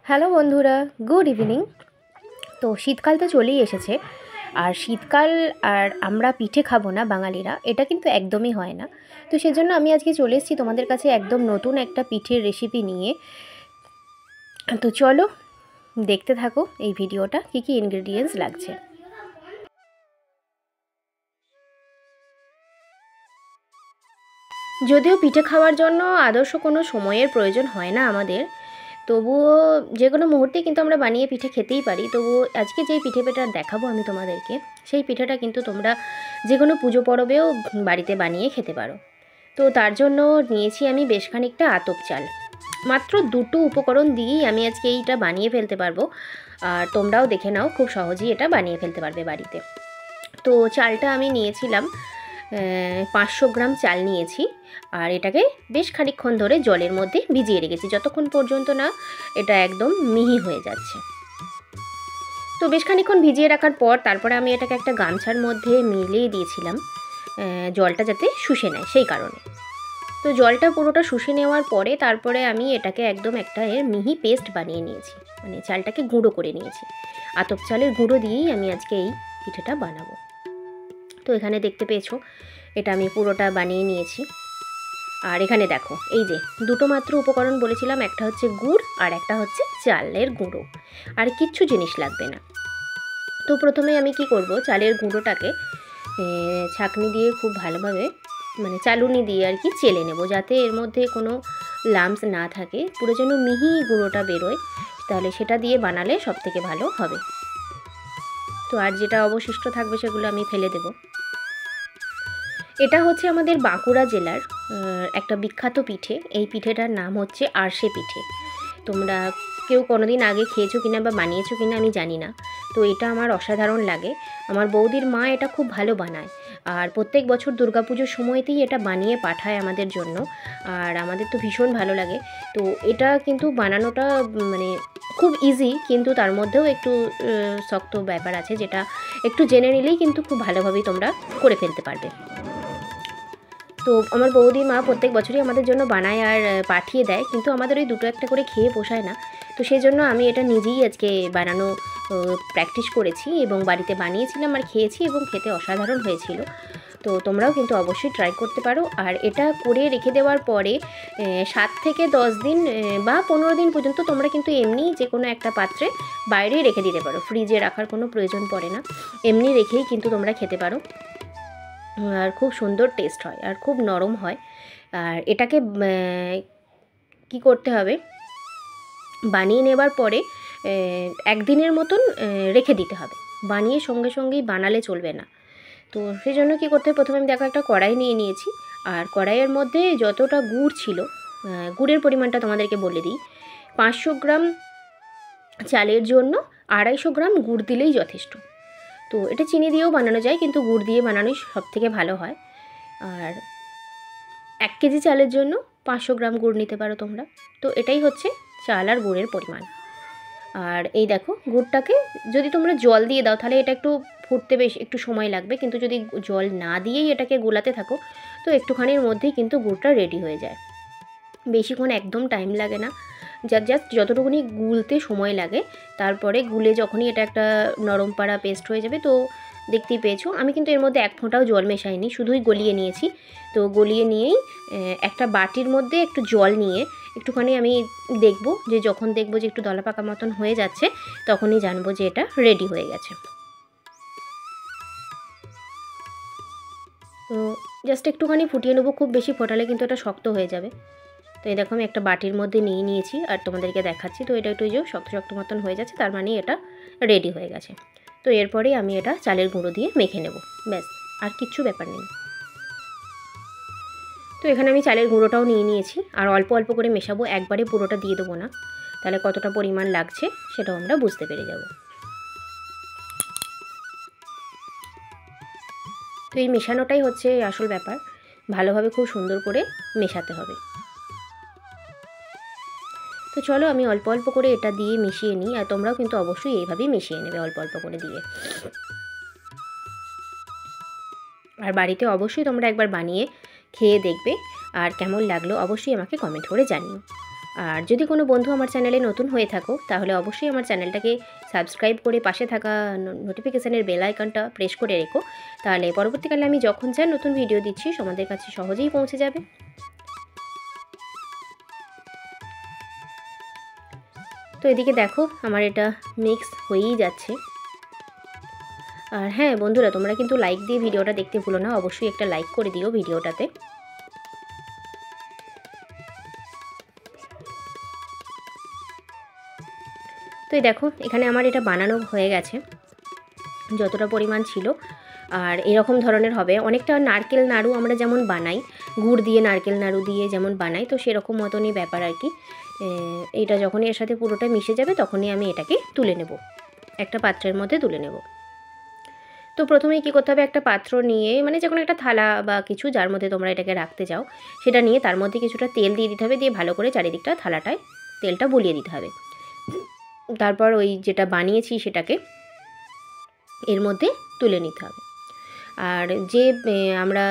Hello বন্ধুরা, good evening. তো শীতকাল তো চলেই এসেছে, আর শীতকাল আর আমরা পিঠে খাবো না বাঙালিরা, এটা কিন্তু একদমই হয় না। তো সেজন্য আমি আজকে চলে এসেছি তোমাদের কাছে একদম নতুন একটা পিঠের রেসিপি নিয়ে। তো চলো দেখতে থাকো এই ভিডিওটা, কী কী ইনগ্রেডিয়েন্টস লাগছে। যদিও পিঠে খাওয়ার জন্য আদর্শ কোনো সময়ের প্রয়োজন হয় না আমাদের, তবুও যে কোনো মুহূর্তেই কিন্তু আমরা বানিয়ে পিঠে খেতেই পারি। তবুও আজকে যেই পিঠেটা দেখাবো আমি তোমাদেরকে, সেই পিঠেটা কিন্তু তোমরা যে কোনো পুজো পরবেও বাড়িতে বানিয়ে খেতে পারো। তো তার জন্য নিয়েছি আমি বেশ খানিকটা আতপ চাল। মাত্র দুটো উপকরণ দিয়েই আমি আজকে এইটা বানিয়ে ফেলতে পারবো, আর তোমরাও দেখে নাও খুব সহজেই এটা বানিয়ে ফেলতে পারবে বাড়িতে। তো চালটা আমি নিয়েছিলাম 500 গ্রাম চাল নিয়েছি, আর এটাকে বেশ খানিকক্ষণ ধরে জলের মধ্যে ভিজিয়ে রেখেছি, যতক্ষণ পর্যন্ত না এটা একদম মিহি হয়ে যাচ্ছে। তো বেশ খানিকক্ষণ ভিজিয়ে রাখার পর তারপরে আমি এটাকে একটা গামছার মধ্যে মিলিয়ে দিয়েছিলাম, জলটা যাতে শুষে নেয় সেই কারণে। তো জলটা পুরোটা শুষে নেওয়ার পরে তারপরে আমি এটাকে একদম একটা মিহি পেস্ট বানিয়ে নিয়েছি, মানে চালটাকে গুঁড়ো করে নিয়েছি। আতপ চালের গুঁড়ো দিয়েই আমি আজকে এই পিঠেটা বানাবো। তো এখানে দেখতে পেয়েছো এটা আমি পুরোটা বানিয়ে নিয়েছি। আর এখানে দেখো এই যে দুটো মাত্র উপকরণ বলেছিলাম, একটা হচ্ছে গুড় আর একটা হচ্ছে চালের গুঁড়ো, আর কিচ্ছু জিনিস লাগবে না। তো প্রথমে আমি কি করব, চালের গুঁড়োটাকে ছাঁকনি দিয়ে খুব ভালোভাবে, মানে চালুনি দিয়ে আর কি চেলে নেব, যাতে এর মধ্যে কোনো লাম্পস না থাকে, পুরো যেন মিহি গুঁড়োটা বেরোয়, তাহলে সেটা দিয়ে বানালে সবথেকে ভালো হবে। তো আর যেটা অবশিষ্ট থাকবে সেগুলো আমি ফেলে দেব। এটা হচ্ছে আমাদের বাঁকুড়া জেলার একটা বিখ্যাত পিঠে। এই পিঠেটার নাম হচ্ছে আরশে পিঠে। তোমরা কেউ কোনোদিন আগে খেয়েছো কিনা বা বানিয়েছো কিনা আমি জানি না। তো এটা আমার অসাধারণ লাগে। আমার বৌদির মা এটা খুব ভালো বানায়, আর প্রত্যেক বছর দুর্গাপুজোর সময়তেই এটা বানিয়ে পাঠায় আমাদের জন্য, আর আমাদের তো ভীষণ ভালো লাগে। তো এটা কিন্তু বানানোটা মানে খুব ইজি, কিন্তু তার মধ্যেও একটু শক্ত ব্যাপার আছে, যেটা একটু জেনে নিলেই কিন্তু খুব ভালোভাবেই তোমরা করে ফেলতে পারবে। তো আমার বৌদি মা প্রত্যেক বছরই আমাদের জন্য বানায় আর পাঠিয়ে দেয়, কিন্তু আমাদের ওই দুটো একটা করে খেয়ে পোষায় না। তো সেই জন্য আমি এটা নিজেই আজকে বানানো প্র্যাকটিস করেছি এবং বাড়িতে বানিয়েছিলাম আর খেয়েছি, এবং খেতে অসাধারণ হয়েছিল। তো তোমরাও কিন্তু অবশ্যই ট্রাই করতে পারো। আর এটা করে রেখে দেওয়ার পরে 7 থেকে 10 দিন বা 15 দিন পর্যন্ত তোমরা কিন্তু এমনি যে কোনো একটা পাত্রে বাইরেই রেখে দিতে পারো, ফ্রিজে রাখার কোনো প্রয়োজন পড়ে না, এমনি রেখেই কিন্তু তোমরা খেতে পারো। আর খুব সুন্দর টেস্ট হয় আর খুব নরম হয়। আর এটাকে কি করতে হবে, বানিয়ে নেবার পরে একদিনের মতন রেখে দিতে হবে, বানিয়ে সঙ্গে সঙ্গেই বানালে চলবে না। তো সেই জন্য কী করতে হবে, প্রথমে আমি দেখো একটা কড়াই নিয়ে নিয়েছি, আর কড়াইয়ের মধ্যে যতটা গুড় ছিল, গুড়ের পরিমাণটা তোমাদেরকে বলে দিই। 500 গ্রাম চালের জন্য 250 গ্রাম গুড় দিলেই যথেষ্ট। তো এটা চিনি দিয়েও বানানো যায়, কিন্তু গুড় দিয়ে বানানোই সবথেকে ভালো হয়। আর 1 কেজি চালের জন্য 500 গ্রাম গুড় নিতে পারো তোমরা। তো এটাই হচ্ছে চাল আর গুড়ের পরিমাণ। আর এই দেখো গুড়টাকে যদি তোমরা জল দিয়ে দাও তাহলে এটা একটু ফুটতে বেশ একটু সময় লাগবে, কিন্তু যদি জল না দিয়েই এটাকে গোলাতে থাকো তো একটুখানির মধ্যেই কিন্তু গুড়টা রেডি হয়ে যায়, বেশিক্ষণ একদম টাইম লাগে না, জাস্ট যতটুকুনি গুলতে সময় লাগে। তারপরে গুলে যখনই এটা একটা নরম পাড়া পেস্ট হয়ে যাবে, তো দেখতেই পেয়েছো আমি কিন্তু এর মধ্যে এক ফোঁটাও জল মেশাইনি, শুধুই গলিয়ে নিয়েছি। তো গলিয়ে নিয়েই একটা বাটির মধ্যে একটু জল নিয়ে একটুখানি আমি দেখব, যে যখন দেখব যে একটু দলা পাকা মতন হয়ে যাচ্ছে তখনই জানবো যে এটা রেডি হয়ে গেছে। তো জাস্ট একটুখানি ফুটিয়ে নেবো, খুব বেশি ফোটালে কিন্তু এটা শক্ত হয়ে যাবে। তো এই দেখো আমি একটা বাটির মধ্যে নিয়ে নিয়েছি আর তোমাদেরকে দেখাচ্ছি। তো এটা একটু যে শক্ত শক্ত মতন হয়ে যাচ্ছে, তার মানে এটা রেডি হয়ে গেছে। তো এরপরেই আমি এটা চালের গুঁড়ো দিয়ে মেখে নেব, ব্যাস, আর কিচ্ছু ব্যাপার নেই। তো এখানে আমি চালের গুঁড়োটাও নিয়ে নিয়েছি, আর অল্প অল্প করে মেশাবো, একবারে পুরোটা দিয়ে দেবো না, তাহলে কতটা পরিমাণ লাগছে সেটাও আমরা বুঝতে পেরে যাব। তো এই মেশানোটাই হচ্ছে আসল ব্যাপার, ভালোভাবে খুব সুন্দর করে মেশাতে হবে। তো চলো আমি অল্প অল্প করে এটা দিয়ে মিশিয়ে নিই, আর তোমরাও কিন্তু অবশ্যই এইভাবেই মিশিয়ে নেবে অল্প অল্প করে দিয়ে। আর বাড়িতে অবশ্যই তোমরা একবার বানিয়ে খেয়ে দেখবে, আর কেমন লাগলো অবশ্যই আমাকে কমেন্ট করে জানিও। আর যদি কোনো বন্ধু আমার চ্যানেলে নতুন হয়ে থাকো তাহলে অবশ্যই আমার চ্যানেলটাকে সাবস্ক্রাইব করে পাশে থাকা নোটিফিকেশানের বেল আইকনটা প্রেস করে রেখো, তাহলে পরবর্তীকালে আমি যখন যা নতুন ভিডিও দিচ্ছি তোমাদের কাছে সহজেই পৌঁছে যাবে। তো এদিকে দেখো আমার এটা মিক্স হয়েই যাচ্ছে। আর হ্যাঁ বন্ধুরা, তোমরা কিন্তু লাইক দিয়ে ভিডিওটা দেখতে ভুলো না, অবশ্যই একটা লাইক করে দিও ভিডিওটাতে। তো এই দেখো এখানে আমার এটা বানানো হয়ে গেছে যতটা পরিমাণ ছিল। আর এরকম ধরনের হবে, অনেকটা নারকেল নাড়ু আমরা যেমন বানাই, গুড় দিয়ে নারকেল নাড়ু দিয়ে যেমন বানাই, তো সেরকম মতনই ব্যাপার আর কি। এটা যখনই এর সাথে পুরোটা মিশে যাবে তখনই আমি এটাকে তুলে নেব, একটা পাত্রের মধ্যে তুলে নেব। তো প্রথমেই কী করতে হবে, একটা পাত্র নিয়ে মানে যে কোনো একটা থালা বা কিছু যার মধ্যে তোমরা এটাকে রাখতে চাও সেটা নিয়ে তার মধ্যে কিছুটা তেল দিয়ে দিতে হবে, দিয়ে ভালো করে চারিদিকটা থালাটায় তেলটা বুলিয়ে দিতে হবে। তারপর ওই যেটা বানিয়েছি সেটাকে এর মধ্যে তুলে নিতে হবে। আর যে আমরা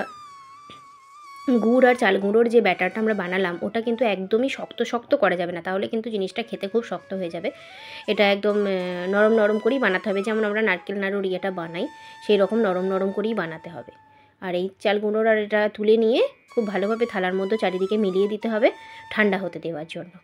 গুড় আর চাল গুঁড়োর যে ব্যাটারটা আমরা বানালাম ওটা কিন্তু একদমই শক্ত শক্ত করা যাবে না, তাহলে কিন্তু জিনিসটা খেতে খুব শক্ত হয়ে যাবে। এটা একদম নরম নরম করেই বানাতে হবে, যেমন আমরা নারকেল নাড়ুর ইয়েটা বানাই সেই রকম নরম নরম করেই বানাতে হবে। আর এই চাল গুঁড়োর আর এটা তুলে নিয়ে খুব ভালোভাবে থালার মধ্যে চারিদিকে মিলিয়ে দিতে হবে ঠান্ডা হতে দেওয়ার জন্য।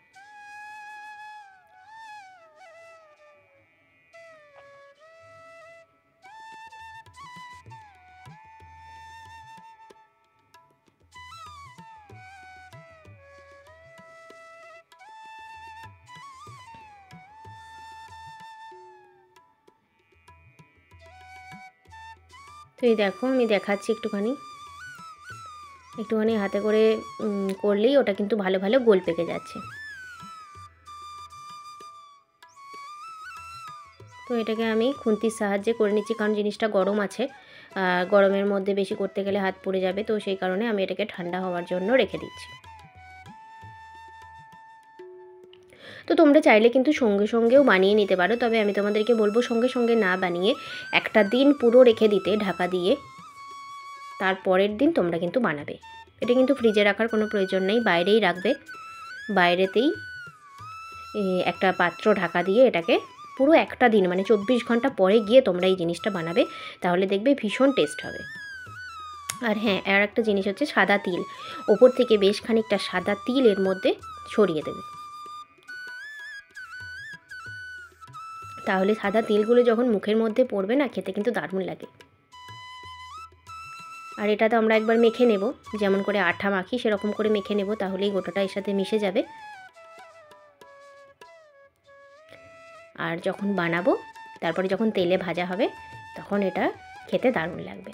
তো এই দেখো আমি দেখাচ্ছি একটুখানি হাতে করে করলেই ওটা কিন্তু ভালো ভালো গোল পেকে যাচ্ছে। তো এটাকে আমি খুন্তির সাহায্যে করে নিচ্ছি, কারণ জিনিসটা গরম আছে, গরমের মধ্যে বেশি করতে গেলে হাত পুড়ে যাবে, তো সেই কারণে আমি এটাকে ঠান্ডা হওয়ার জন্য রেখে দিচ্ছি। তো তোমরা চাইলে কিন্তু সঙ্গে সঙ্গেও বানিয়ে নিতে পারো, তবে আমি তোমাদেরকে বলবো সঙ্গে সঙ্গে না বানিয়ে একটা দিন পুরো রেখে দিতে ঢাকা দিয়ে, তারপরের দিন তোমরা কিন্তু বানাবে। এটা কিন্তু ফ্রিজে রাখার কোনো প্রয়োজন নেই, বাইরেই রাখবে, বাইরেতেই একটা পাত্র ঢাকা দিয়ে এটাকে পুরো একটা দিন মানে 24 ঘন্টা পরে গিয়ে তোমরা এই জিনিসটা বানাবে, তাহলে দেখবে ভীষণ টেস্ট হবে। আর হ্যাঁ, আর একটা জিনিস হচ্ছে সাদা তিল, ওপর থেকে বেশ খানিকটা সাদা তিল এর মধ্যে ছড়িয়ে দেবে, তাহলে সাদা তিলগুলো যখন মুখের মধ্যে পড়বে না খেতে কিন্তু দারুণ লাগে। আর এটা তো আমরা একবার মেখে নেব, যেমন করে আঠা মাখি সেরকম করে মেখে নেব, তাহলেই গোটাটা এর সাথে মিশে যাবে। আর যখন বানাবো তারপরে যখন তেলে ভাজা হবে তখন এটা খেতে দারুণ লাগবে।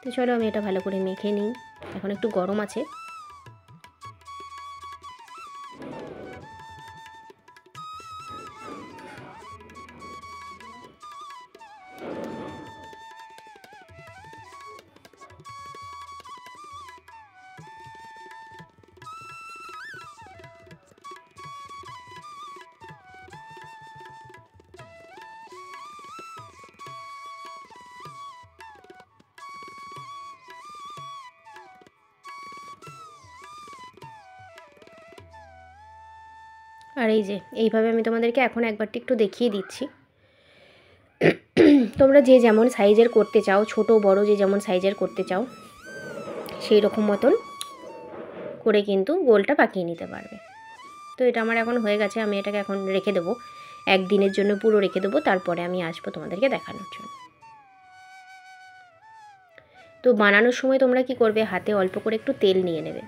তো চলো আমি এটা ভালো করে মেখে নিই, এখন একটু গরম আছে। আর এই যে এইভাবে আমি তোমাদেরকে এখন একবারটি একটু দেখিয়ে দিচ্ছি। তোমরা যে যেমন সাইজের করতে চাও, ছোট বড় যে যেমন সাইজের করতে চাও সেই রকম মতন করে কিন্তু গোলটা পাকিয়ে নিতে পারবে। তো এটা আমার এখন হয়ে গেছে, আমি এটাকে এখন রেখে দেবো, একদিনের জন্য পুরো রেখে দেবো, তারপরে আমি আসবো তোমাদেরকে দেখানোর জন্য। তো বানানোর সময় তোমরা কি করবে, হাতে অল্প করে একটু তেল নিয়ে নেবে,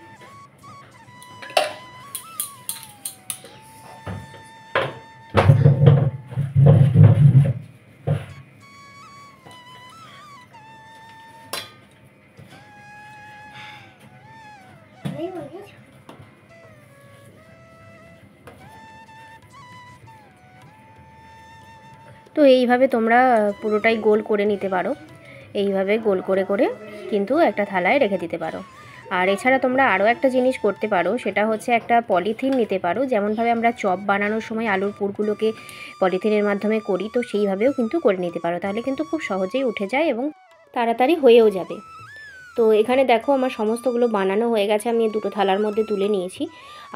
তো এইভাবে তোমরা পুরোটাই গোল করে নিতে পারো, এইভাবে গোল করে করে কিন্তু একটা থালায় রেখে দিতে পারো। আর এছাড়া তোমরা আরও একটা জিনিস করতে পারো, সেটা হচ্ছে একটা পলিথিন নিতে পারো, যেমনভাবে আমরা চপ বানানোর সময় আলুর পুরগুলোকে পলিথিনের মাধ্যমে করি, তো সেইভাবেও কিন্তু করে নিতে পারো, তাহলে কিন্তু খুব সহজেই উঠে যায় এবং তাড়াতাড়ি হয়েও যাবে। তো এখানে দেখো আমার সমস্তগুলো বানানো হয়ে গেছে, আমি দুটো থালার মধ্যে তুলে নিয়েছি।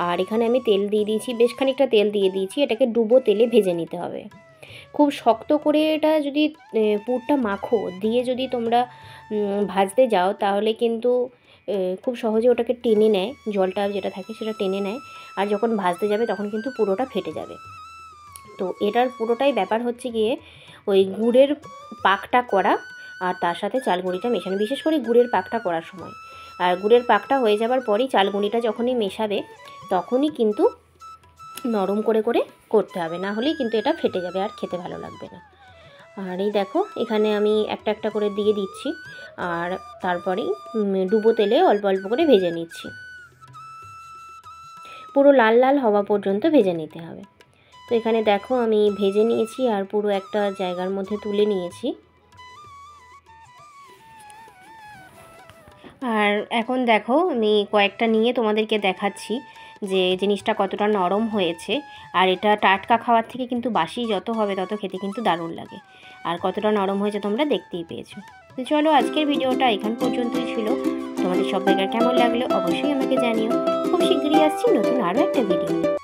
আর এখানে আমি তেল দিয়ে দিয়েছি, বেশ খানিকটা তেল দিয়ে দিয়েছি। এটাকে ডুবো তেলে ভেজে নিতে হবে। খুব শক্ত করে এটা যদি পুরটা মাখো দিয়ে যদি তোমরা ভাজতে যাও তাহলে কিন্তু খুব সহজে ওটাকে টেনে নেয়, জলটা যেটা থাকে সেটা টেনে নেয়। আর যখন ভাজতে যাবে তখন কিন্তু পুরোটা ফেটে যাবে। তো এটার পুরোটাই ব্যাপার হচ্ছে গিয়ে ওই গুড়ের পাকটা করা আর তার সাথে চালগুঁড়িটা মেশানো, বিশেষ করে গুড়ের পাকটা করার সময়। আর গুড়ের পাকটা হয়ে যাবার পরই চালগুঁড়িটা যখনই মেশাবে তখনই কিন্তু নরম করে করে করতে হবে, না হলেই কিন্তু এটা ফেটে যাবে আর খেতে ভালো লাগবে না। আর এই দেখো এখানে আমি একটা একটা করে দিয়ে দিচ্ছি আর তারপরেই ডুবো তেলে অল্প অল্প করে ভেজে নিচ্ছি। পুরো লাল লাল হওয়া পর্যন্ত ভেজে নিতে হবে। তো এখানে দেখো আমি ভেজে নিয়েছি আর পুরো একটা জায়গার মধ্যে তুলে নিয়েছি। আর এখন দেখো আমি কয়েকটা নিয়ে তোমাদেরকে দেখাচ্ছি যে জিনিসটা কতটা নরম হয়েছে। আর এটা টাটকা খাওয়ার থেকে কিন্তু বাসি যত হবে তত খেতে কিন্তু দারুণ লাগে। আর কতটা নরম হয়েছে তোমরা দেখতেই পেয়েছো। তো চলো আজকের ভিডিওটা এখান পর্যন্তই ছিল। তোমাদের সবাইকার কেমন লাগলো অবশ্যই আমাকে জানিও। খুব শীঘ্রই আসছি নতুন আরও একটা ভিডিও।